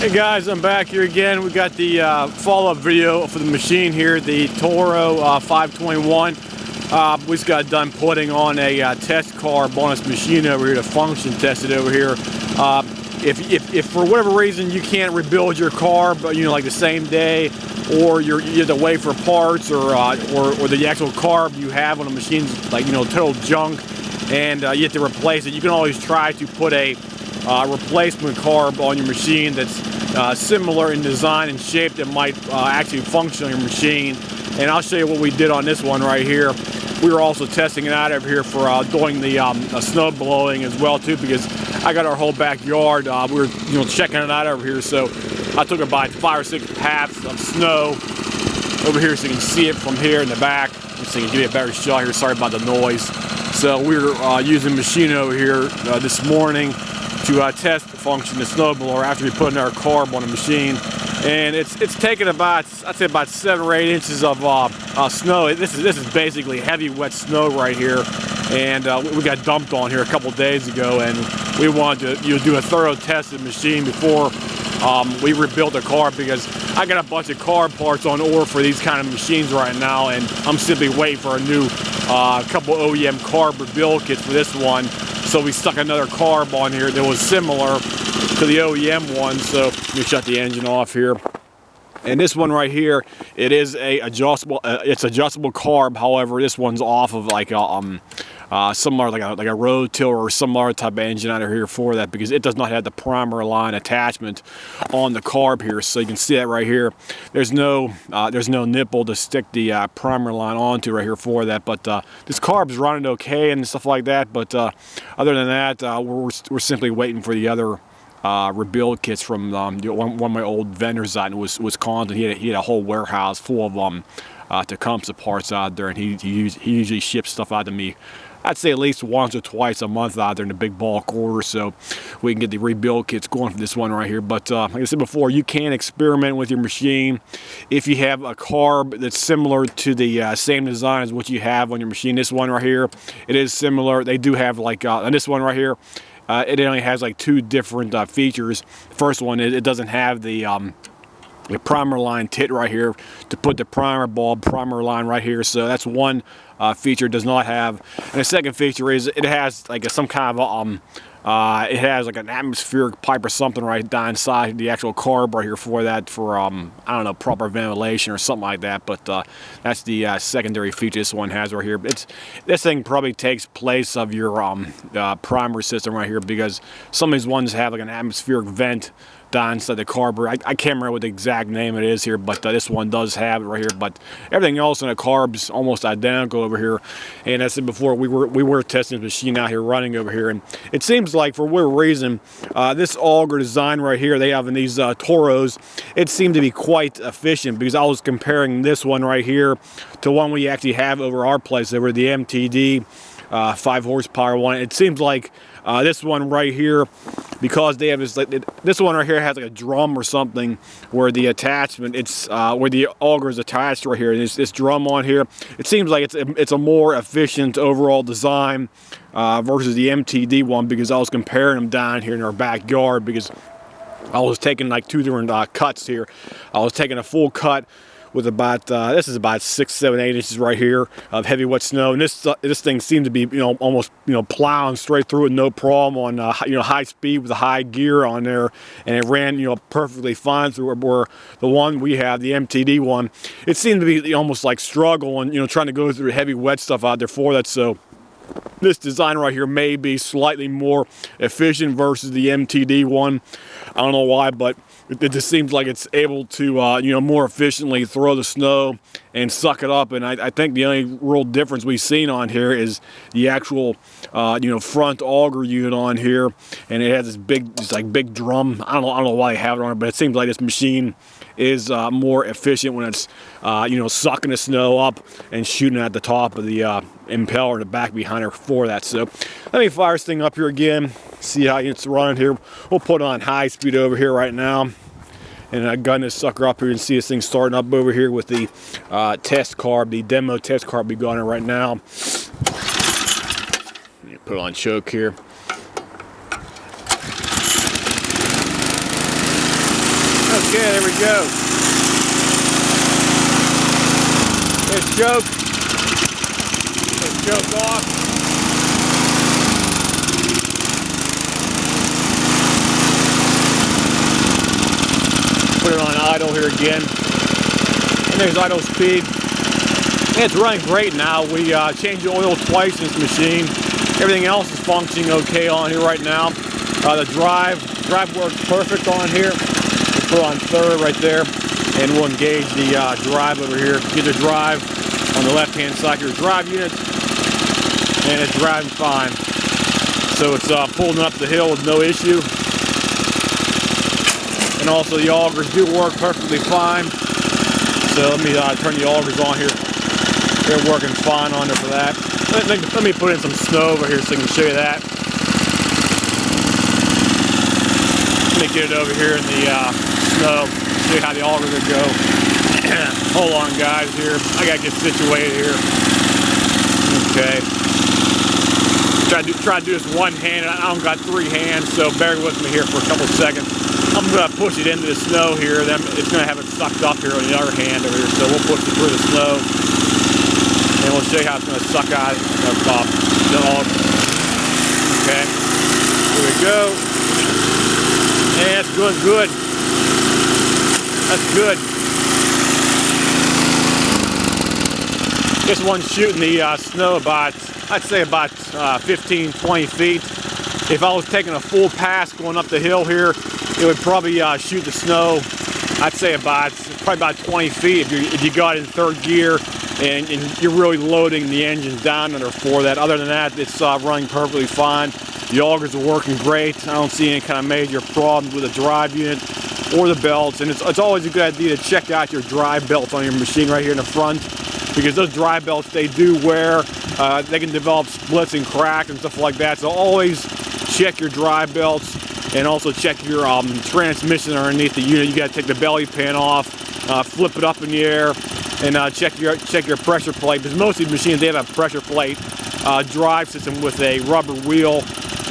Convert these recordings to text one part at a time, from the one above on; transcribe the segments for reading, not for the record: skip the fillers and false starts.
Hey guys, I'm back here again. We got the follow-up video for the machine here, the Toro 521. We just got done putting on a test carb on this machine over here to function test it over here. If for whatever reason you can't rebuild your carb, you know, like the same day, or you have to wait for parts, or the actual carb you have on the machine's like, you know, total junk, and you have to replace it, you can always try to put a replacement carb on your machine that's similar in design and shape that might actually function on your machine. And I'll show you what we did on this one right here. We were also testing it out over here for doing the snow blowing as well too, because I got our whole backyard. We were, you know, checking it out over here, so I took about 5 or 6 paths of snow over here so you can see it from here in the back. So you can give you a better shot here. Sorry about the noise. So we were using the machine over here this morning to test the function of the snowblower after we put in our carb on the machine, and it's taken about, I'd say, about 7 or 8 inches of snow. This is basically heavy wet snow right here, and we got dumped on here a couple days ago, and we wanted to do a thorough test of the machine before we rebuilt the carb, because I got a bunch of carb parts on order for these kind of machines right now, and I'm simply waiting for a new couple OEM carb rebuild kits for this one. So we stuck another carb on here that was similar to the OEM one. So let me shut the engine off here. And this one right here, it is a adjustable. It's adjustable carb. However, this one's off of like a similar like a rototiller or some other type of engine out of here for that, because it does not have the primer line attachment on the carb here. So you can see that right here. There's no nipple to stick the primer line onto right here for that. But this carb's running okay and stuff like that. But other than that, we're simply waiting for the other rebuild kits from one of my old vendors out in Wisconsin. He had a whole warehouse full of Tecumseh parts out there, and he usually ships stuff out to me, I'd say at least once or twice a month out there in the big bulk order, so we can get the rebuild kits going for this one right here. But like I said before, you can experiment with your machine. If you have a carb that's similar to the same design as what you have on your machine, this one right here, it is similar. They do have like, on this one right here, it only has like 2 different features. The first one, it doesn't have the primer line tit right here to put the primer line right here. So that's one feature it does not have. And the second feature is it has like some kind of it has like an atmospheric pipe or something right down inside the actual carb right here for that, for I don't know, proper ventilation or something like that. But that's the secondary feature this one has right here. This thing probably takes place of your primer system right here, because some of these ones have like an atmospheric vent down inside the carb. I can't remember what the exact name it is here, but this one does have it right here. But everything else in the carb's almost identical over here. And as I said before, we were testing the machine out here running over here, and it seems like for whatever reason, this auger design right here they have in these Toros, it seemed to be quite efficient, because I was comparing this one right here to one we actually have over our place over the MTD 5 horsepower one. It seems like this one right here, because they have this, this one right here has like a drum or something where the attachment, it's where the auger is attached right here, and this drum on here, it seems like it's a more efficient overall design versus the MTD one, because I was comparing them down here in our backyard, because I was taking like 2 different cuts here. I was taking a full cut with about this is about 6, 7, 8 inches right here of heavy wet snow, and this thing seemed to be, you know, almost, you know, plowing straight through it, no problem, on you know, high speed with a high gear on there, and it ran, you know, perfectly fine through. Where the one we have, the MTD one, it seemed to be almost like struggling, you know, trying to go through heavy wet stuff out there for that. So this design right here may be slightly more efficient versus the MTD one. I don't know why, but it just seems like it's able to, you know, more efficiently throw the snow and suck it up. And I think the only real difference we've seen on here is the actual, you know, front auger unit on here, and it has this big drum. I don't know why they have it on it, but it seems like this machine is more efficient when it's, you know, sucking the snow up and shooting at the top of the impeller in the back behind her for that. So let me fire this thing up here again, see how it's running here. We'll put it on high speed over here right now, and gun this sucker up here and see this thing starting up over here with the test carb, the demo test carb we got on right now. Put it on choke here. Okay, there we go. It's choke. It's choked off. Put it on idle here again. And there's idle speed. And it's running great now. We changed the oil twice in this machine. Everything else is functioning okay on here right now. The drive works perfect on here. We'll put it on third right there. And we'll engage the drive over here. Get the drive on the left-hand side of your drive unit. And it's driving fine. So it's pulling up the hill with no issue. And also the augers do work perfectly fine. So let me turn the augers on here. They're working fine on there for that. Let me put in some snow over here so I can show you that. Let me get it over here in the snow. Show you how the augers will go. Hold on, guys. Here, I gotta get situated here. Okay. Try to do this one hand. I don't got three hands, so bear with me here for a couple seconds. I'm gonna push it into the snow here. Then it's gonna have it sucked up here on the other hand over here. So we'll push it through the snow, and we'll show you how it's gonna suck out the auger. Okay. Here we go. Yeah, it's doing good. That's good. This one's shooting the snow about, I'd say about 15, 20 feet. If I was taking a full pass going up the hill here, it would probably shoot the snow, I'd say probably about 20 feet if you got in third gear and you're really loading the engine down under for that. Other than that, it's running perfectly fine. The augers are working great. I don't see any kind of major problems with the drive unit or the belts. And it's always a good idea to check out your drive belts on your machine right here in the front, because those drive belts, they do wear. They can develop splits and cracks and stuff like that. So always check your drive belts, and also check your transmission underneath the unit. You got to take the belly pan off, flip it up in the air, and check your pressure plate. Because most of these machines, they have a pressure plate drive system with a rubber wheel,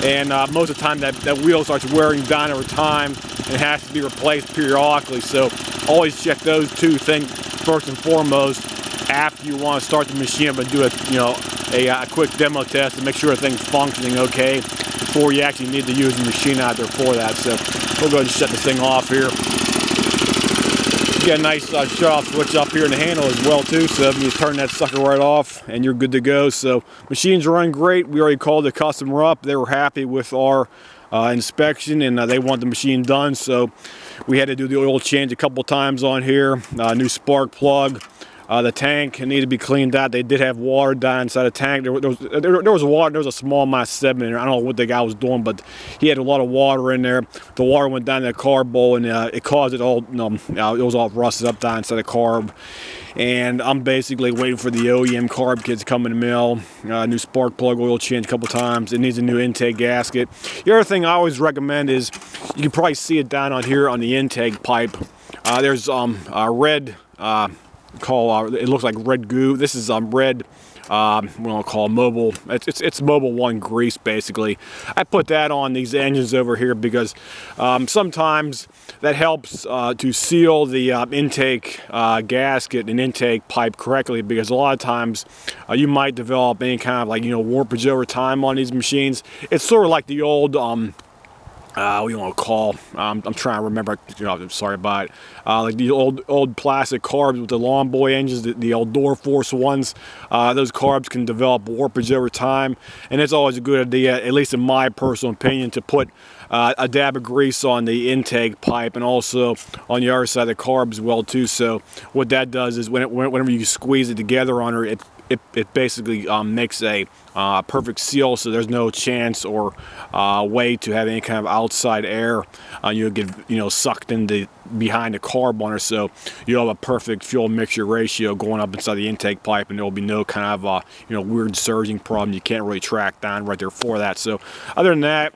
and most of the time that wheel starts wearing down over time and has to be replaced periodically. So always check those two things first and foremost after you want to start the machine up and do a quick demo test to make sure everything's functioning okay before you actually need to use the machine out there for that. So we'll go ahead and shut this thing off here. You got a nice shut off switch up here in the handle as well too, so you turn that sucker right off and you're good to go. So machines running great. We already called the customer up. They were happy with our inspection, and they want the machine done, so we had to do the oil change a couple times on here. New spark plug. The tank needed to be cleaned out. They did have water down inside the tank. There was water. There was a small amount of sediment in there. I don't know what the guy was doing, but he had a lot of water in there. The water went down the carb bowl, and it caused it all. It was all rusted up down inside the carb. And I'm basically waiting for the OEM carb kits to come in the mail. New spark plug oil change a couple times. It needs a new intake gasket. The other thing I always recommend is, you can probably see it down on here on the intake pipe. There's a red. It looks like red goo. This is red, what I'll call mobile. It's Mobile 1 grease basically. I put that on these engines over here because sometimes that helps to seal the intake gasket and intake pipe correctly, because a lot of times you might develop any kind of warpage over time on these machines. It's sort of like the old what do you want to call? I'm trying to remember. I'm sorry about it. Like the old plastic carbs with the Lawn Boy engines, the old Door Force ones. Those carbs can develop warpage over time, and it's always a good idea, at least in my personal opinion, to put a dab of grease on the intake pipe and also on the other side of the carb as well too. So what that does is whenever you squeeze it together on her, it basically makes a perfect seal, so there's no chance or way to have any kind of outside air. You'll get sucked into behind the carb on her, so you'll have a perfect fuel mixture ratio going up inside the intake pipe, and there will be no kind of weird surging problem you can't really track down right there for that. So other than that,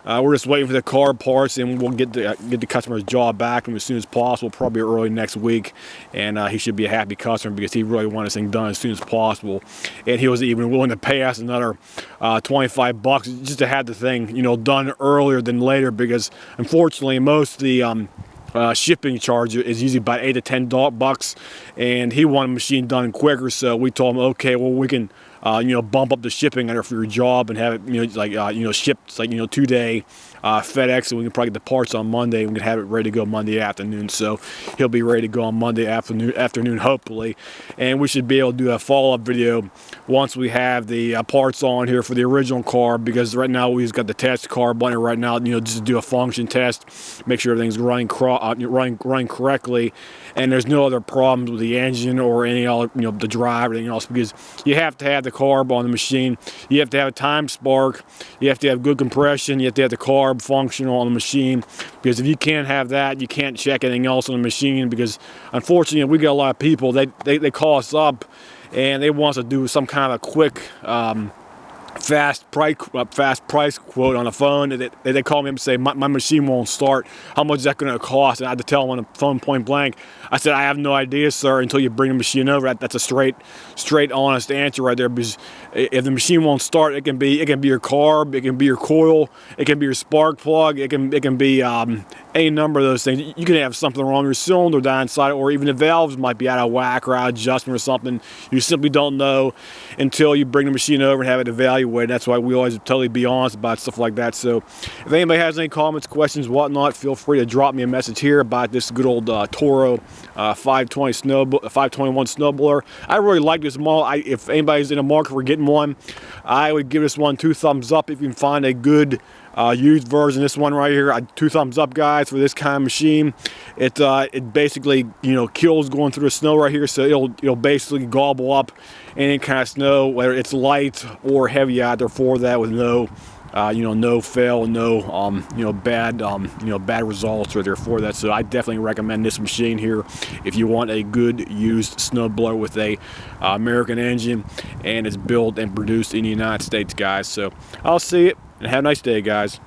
we're just waiting for the carb parts, and we'll get the customer's jaw back as soon as possible, probably early next week. And he should be a happy customer because he really wanted this thing done as soon as possible. And he was even willing to pay us another $25 just to have the thing done earlier than later, because unfortunately most of the shipping charge is usually about $8 to $10, and he wanted a machine done quicker. So we told him, okay, well, we can bump up the shipping for your job and have it shipped like 2-day FedEx, and we can probably get the parts on Monday. We can have it ready to go Monday afternoon. So he'll be ready to go on Monday afternoon hopefully, and we should be able to do a follow-up video once we have the parts on here for the original carb, because right now we've got the test carb on it right now, just to do a function test, make sure everything's running correctly, and there's no other problems with the engine or any other, the drive or anything else, because you have to have the carb on the machine. You have to have a time spark, you have to have good compression, you have to have the carb functional on the machine, because if you can't have that, you can't check anything else on the machine. Because unfortunately, we get a lot of people, they call us up and they want us to do some kind of a quick fast price quote on the phone. They call me up and say, my machine won't start. How much is that going to cost? And I had to tell them on the phone point blank. I said, I have no idea, sir, until you bring the machine over. That's a straight honest answer right there. Because if the machine won't start, it can be your carb, it can be your coil, it can be your spark plug, it can be any number of those things. You can have something wrong with your cylinder down inside, or even the valves might be out of whack or out of adjustment or something. You simply don't know until you bring the machine over and have it evaluated. That's why we always totally be honest about stuff like that. So if anybody has any comments, questions, whatnot, feel free to drop me a message here about this good old Toro 521 snowblower. I really like this model. If anybody's in the market for getting one, I would give this one 2 thumbs up. If you can find a good used version, this one right here, 2 thumbs up, guys, for this kind of machine. It basically kills going through the snow right here, so it'll basically gobble up any kind of snow, whether it's light or heavy out there, for that, with no no fail, no bad results right there for that. So I definitely recommend this machine here if you want a good used snowblower with a American engine, and it's built and produced in the United States, guys. So I'll see you, and have a nice day, guys.